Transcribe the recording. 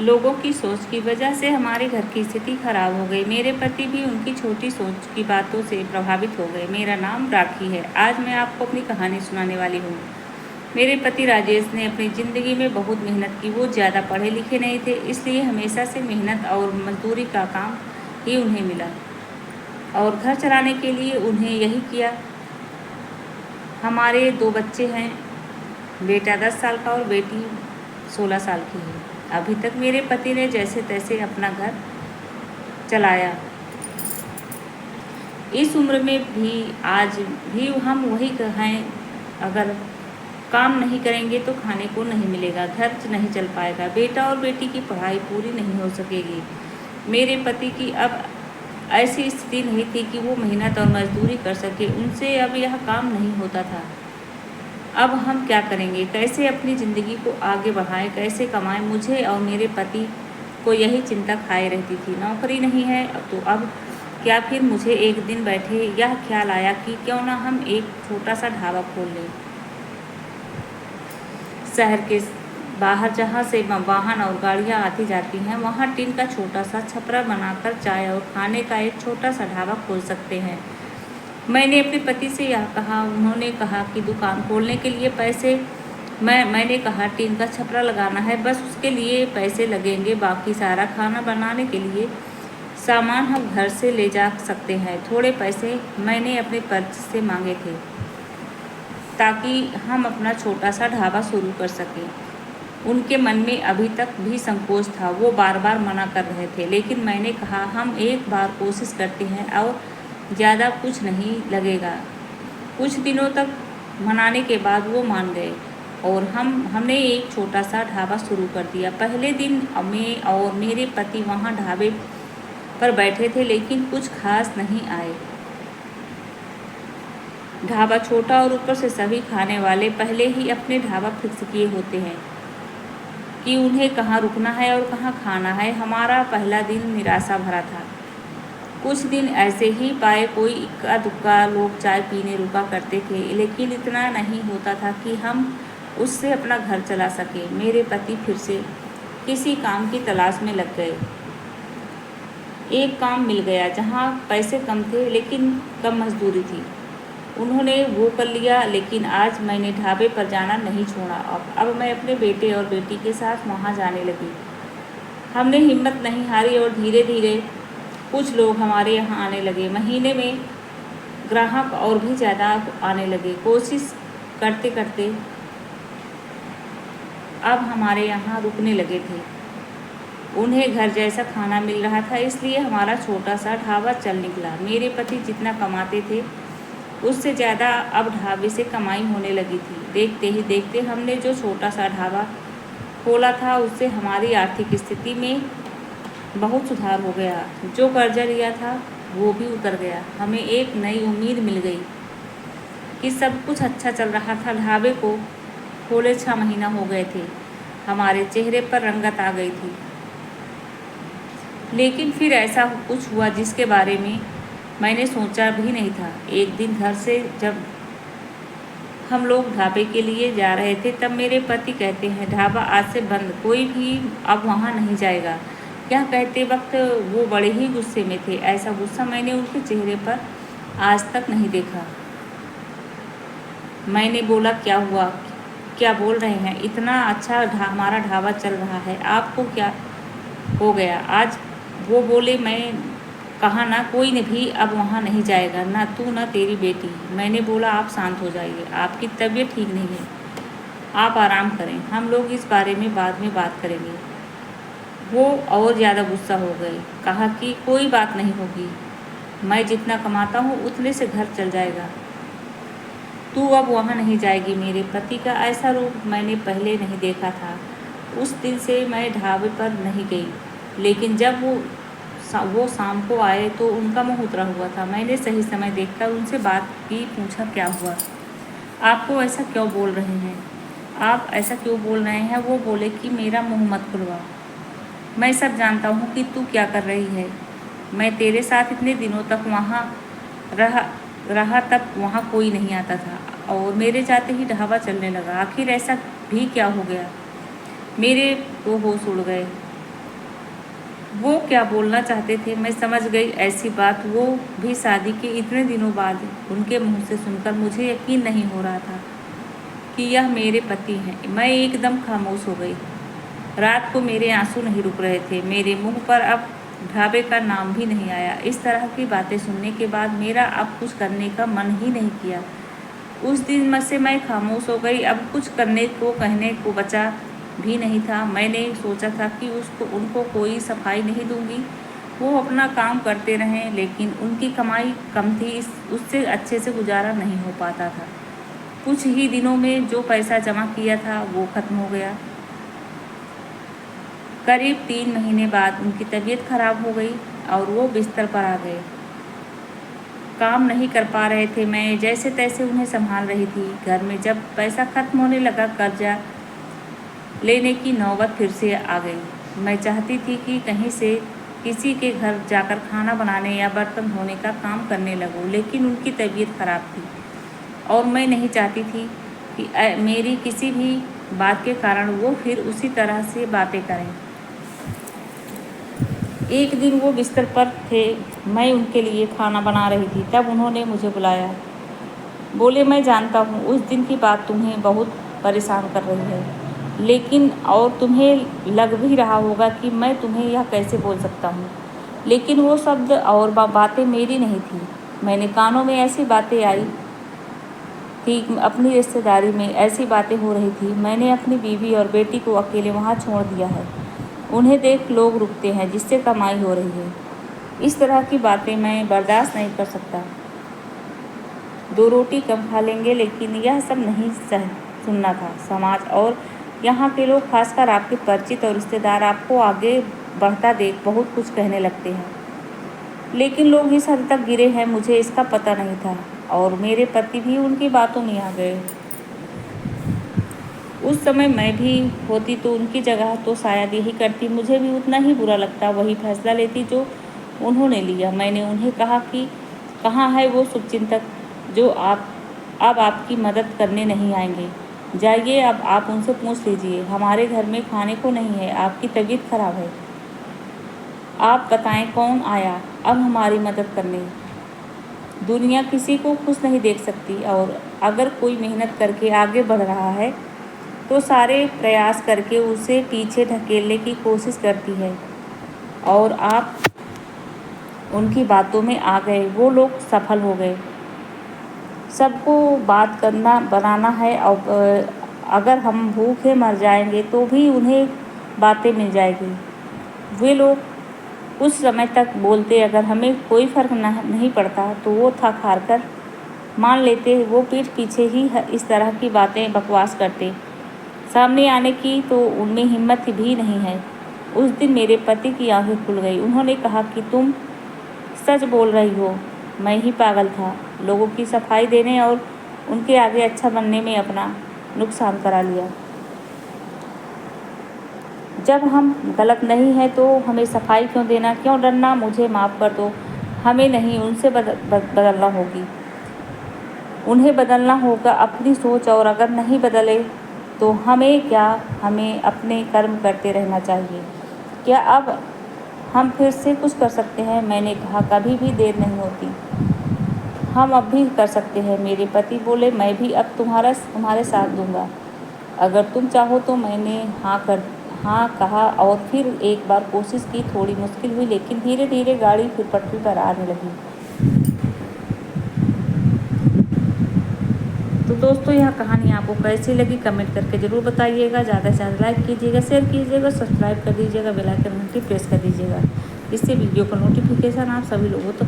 लोगों की सोच की वजह से हमारे घर की स्थिति खराब हो गई। मेरे पति भी उनकी छोटी सोच की बातों से प्रभावित हो गए। मेरा नाम राखी है। आज मैं आपको अपनी कहानी सुनाने वाली हूँ। मेरे पति राजेश ने अपनी ज़िंदगी में बहुत मेहनत की। वो ज़्यादा पढ़े लिखे नहीं थे, इसलिए हमेशा से मेहनत और मजदूरी का काम ही उन्हें मिला और घर चलाने के लिए उन्हें यही किया। हमारे 2 बच्चे हैं, बेटा 10 साल का और बेटी 16 साल की है। अभी तक मेरे पति ने जैसे तैसे अपना घर चलाया। इस उम्र में भी आज भी हम वही हैं। अगर काम नहीं करेंगे तो खाने को नहीं मिलेगा, घर नहीं चल पाएगा, बेटा और बेटी की पढ़ाई पूरी नहीं हो सकेगी। मेरे पति की अब ऐसी स्थिति नहीं थी कि वो मेहनत और मजदूरी कर सके। उनसे अब यह काम नहीं होता था। अब हम क्या करेंगे? कैसे अपनी ज़िंदगी को आगे बढ़ाएं, कैसे कमाएं? मुझे और मेरे पति को यही चिंता खाए रहती थी। नौकरी नहीं है तो अब क्या? फिर मुझे एक दिन बैठे यह ख्याल आया कि क्यों ना हम एक छोटा सा ढाबा खोल लें। शहर के बाहर जहाँ से वाहन और गाड़ियाँ आती जाती हैं, वहाँ टीन का छोटा सा छपरा बनाकर चाय और खाने का एक छोटा सा ढाबा खोल सकते हैं। मैंने अपने पति से यह कहा। उन्होंने कहा कि दुकान खोलने के लिए पैसे मैंने कहा टीन का छपरा लगाना है, बस उसके लिए पैसे लगेंगे, बाकी सारा खाना बनाने के लिए सामान हम घर से ले जा सकते हैं। थोड़े पैसे मैंने अपने पर्स से मांगे थे ताकि हम अपना छोटा सा ढाबा शुरू कर सकें। उनके मन में अभी तक भी संकोच था। वो बार बार मना कर रहे थे, लेकिन मैंने कहा हम एक बार कोशिश करते हैं और ज़्यादा कुछ नहीं लगेगा। कुछ दिनों तक मनाने के बाद वो मान गए और हमने एक छोटा सा ढाबा शुरू कर दिया। पहले दिन मैं और मेरे पति वहाँ ढाबे पर बैठे थे, लेकिन कुछ खास नहीं आए। ढाबा छोटा और ऊपर से सभी खाने वाले पहले ही अपने ढाबा फिक्स किए होते हैं कि उन्हें कहाँ रुकना है और कहाँ खाना है। हमारा पहला दिन निराशा भरा था। कुछ दिन ऐसे ही पाए, कोई इक्का दुक्का लोग चाय पीने रुका करते थे, लेकिन इतना नहीं होता था कि हम उससे अपना घर चला सके। मेरे पति फिर से किसी काम की तलाश में लग गए। एक काम मिल गया जहाँ पैसे कम थे लेकिन कम मजदूरी थी। उन्होंने वो कर लिया, लेकिन आज मैंने ढाबे पर जाना नहीं छोड़ा। अब मैं अपने बेटे और बेटी के साथ वहाँ जाने लगी। हमने हिम्मत नहीं हारी और धीरे धीरे कुछ लोग हमारे यहाँ आने लगे। महीने में ग्राहक और भी ज़्यादा आने लगे। कोशिश करते करते अब हमारे यहाँ रुकने लगे थे। उन्हें घर जैसा खाना मिल रहा था, इसलिए हमारा छोटा सा ढाबा चल निकला। मेरे पति जितना कमाते थे उससे ज़्यादा अब ढाबे से कमाई होने लगी थी। देखते ही देखते हमने जो छोटा सा ढाबा खोला था उससे हमारी आर्थिक स्थिति में बहुत सुधार हो गया। जो कर्जा लिया था वो भी उतर गया। हमें एक नई उम्मीद मिल गई कि सब कुछ अच्छा चल रहा था। ढाबे को खोले 6 महीना हो गए थे। हमारे चेहरे पर रंगत आ गई थी। लेकिन फिर ऐसा कुछ हुआ जिसके बारे में मैंने सोचा भी नहीं था। एक दिन घर से जब हम लोग ढाबे के लिए जा रहे थे, तब मेरे पति कहते हैं ढाबा आज से बंद, कोई भी अब वहाँ नहीं जाएगा। यह कहते वक्त वो बड़े ही गुस्से में थे। ऐसा गुस्सा मैंने उनके चेहरे पर आज तक नहीं देखा। मैंने बोला क्या हुआ, क्या बोल रहे हैं? इतना अच्छा हमारा ढाबा चल रहा है, आपको क्या हो गया आज? वो बोले मैं कहा ना कोई ने भी अब वहाँ नहीं जाएगा, ना तू ना तेरी बेटी। मैंने बोला आप शांत हो जाइए, आपकी तबीयत ठीक नहीं है, आप आराम करें, हम लोग इस बारे में बाद में बात करेंगे। वो और ज़्यादा गुस्सा हो गए। कहा कि कोई बात नहीं होगी, मैं जितना कमाता हूँ उतने से घर चल जाएगा, तू अब वहाँ नहीं जाएगी। मेरे पति का ऐसा रूप मैंने पहले नहीं देखा था। उस दिन से मैं ढाबे पर नहीं गई, लेकिन जब वो शाम को आए तो उनका मुँह उतरा हुआ था। मैंने सही समय देखकर उनसे बात की, पूछा क्या हुआ, आपको ऐसा क्यों बोल रहे हैं, आप ऐसा क्यों बोल रहे हैं? वो बोले कि मेरा मुँह मत खुलवा, मैं सब जानता हूँ कि तू क्या कर रही है। मैं तेरे साथ इतने दिनों तक वहाँ रहा तब वहाँ कोई नहीं आता था और मेरे जाते ही ढाबा चलने लगा। आखिर ऐसा भी क्या हो गया? मेरे तो होश उड़ गए। वो क्या बोलना चाहते थे मैं समझ गई। ऐसी बात वो भी शादी के इतने दिनों बाद उनके मुंह से सुनकर मुझे यकीन नहीं हो रहा था कि यह मेरे पति हैं। मैं एकदम खामोश हो गई। रात को मेरे आंसू नहीं रुक रहे थे। मेरे मुंह पर अब ढाबे का नाम भी नहीं आया। इस तरह की बातें सुनने के बाद मेरा अब कुछ करने का मन ही नहीं किया। उस दिन से मैं खामोश हो गई। अब कुछ करने को कहने को बचा भी नहीं था। मैंने सोचा था कि उनको कोई सफाई नहीं दूंगी, वो अपना काम करते रहें, लेकिन उनकी कमाई कम थी, उससे अच्छे से गुजारा नहीं हो पाता था। कुछ ही दिनों में जो पैसा जमा किया था वो खत्म हो गया। करीब 3 महीने बाद उनकी तबीयत खराब हो गई और वो बिस्तर पर आ गए। काम नहीं कर पा रहे थे। मैं जैसे तैसे उन्हें संभाल रही थी। घर में जब पैसा खत्म होने लगा, कर्जा लेने की नौबत फिर से आ गई। मैं चाहती थी कि कहीं से किसी के घर जाकर खाना बनाने या बर्तन धोने का काम करने लगूं, लेकिन उनकी तबीयत खराब थी और मैं नहीं चाहती थी कि मेरी किसी भी बात के कारण वो फिर उसी तरह से बातें करें। एक दिन वो बिस्तर पर थे, मैं उनके लिए खाना बना रही थी, तब उन्होंने मुझे बुलाया। बोले, मैं जानता हूँ उस दिन की बात तुम्हें बहुत परेशान कर रही है, लेकिन और तुम्हें लग भी रहा होगा कि मैं तुम्हें यह कैसे बोल सकता हूँ, लेकिन वो शब्द और बातें मेरी नहीं थी। मैंने कानों में ऐसी बातें आई थी, अपनी रिश्तेदारी में ऐसी बातें हो रही थी। मैंने अपनी बीवी और बेटी को अकेले वहाँ छोड़ दिया है। उन्हें देख लोग रुकते हैं जिससे कमाई हो रही है। इस तरह की बातें मैं बर्दाश्त नहीं कर सकता। 2 रोटी कम खा लेंगे, लेकिन यह सब नहीं सुनना था। समाज और यहाँ के लोग, खासकर आपके परिचित और रिश्तेदार, आपको आगे बढ़ता देख बहुत कुछ कहने लगते हैं, लेकिन लोग इस हद तक गिरे हैं मुझे इसका पता नहीं था। और मेरे पति भी उनकी बातों में आ गए। उस समय मैं भी होती तो उनकी जगह तो शायद यही करती, मुझे भी उतना ही बुरा लगता, वही फैसला लेती जो उन्होंने लिया। मैंने उन्हें कहा कि कहाँ है वो शुभचिंतक जो अब आपकी मदद करने नहीं आएंगे। जाइए, अब आप उनसे पूछ लीजिए। हमारे घर में खाने को नहीं है, आपकी तबीयत खराब है। आप बताएं कौन आया अब हमारी मदद करने। दुनिया किसी को खुश नहीं देख सकती, और अगर कोई मेहनत करके आगे बढ़ रहा है तो सारे प्रयास करके उसे पीछे ढकेलने की कोशिश करती है। और आप उनकी बातों में आ गए, वो लोग सफल हो गए। सबको बात करना बनाना है, और अगर हम भूखे मर जाएंगे तो भी उन्हें बातें मिल जाएगी। वे लोग कुछ समय तक बोलते, अगर हमें कोई फ़र्क नहीं पड़ता तो वो थक हार कर मान लेते। वो पीठ पीछे ही इस तरह की बातें बकवास करते, सामने आने की तो उनमें हिम्मत भी नहीं है। उस दिन मेरे पति की आंखें खुल गई। उन्होंने कहा कि तुम सच बोल रही हो, मैं ही पागल था। लोगों की सफाई देने और उनके आगे अच्छा बनने में अपना नुकसान करा लिया। जब हम गलत नहीं हैं तो हमें सफाई क्यों देना, क्यों डरना। मुझे माफ़ कर दो, हमें नहीं, उनसे बदलना होगी। उन्हें बदलना होगा अपनी सोच, और अगर नहीं बदले तो हमें क्या, हमें अपने कर्म करते रहना चाहिए। क्या अब हम फिर से कुछ कर सकते हैं? मैंने कहा, कभी भी देर नहीं होती, हम अब भी कर सकते हैं। मेरे पति बोले, मैं भी अब तुम्हारे साथ दूंगा, अगर तुम चाहो तो। मैंने हाँ कहा और फिर एक बार कोशिश की। थोड़ी मुश्किल हुई, लेकिन धीरे धीरे गाड़ी फिर पटरी पर आने लगी। तो दोस्तों, यह कहानी आपको कैसी लगी कमेंट करके ज़रूर बताइएगा। ज़्यादा से ज़्यादा लाइक कीजिएगा, शेयर कीजिएगा, सब्सक्राइब कर दीजिएगा, बेल आइकन घंटी प्रेस कर दीजिएगा, जिससे वीडियो का नोटिफिकेशन आप सभी लोगों तक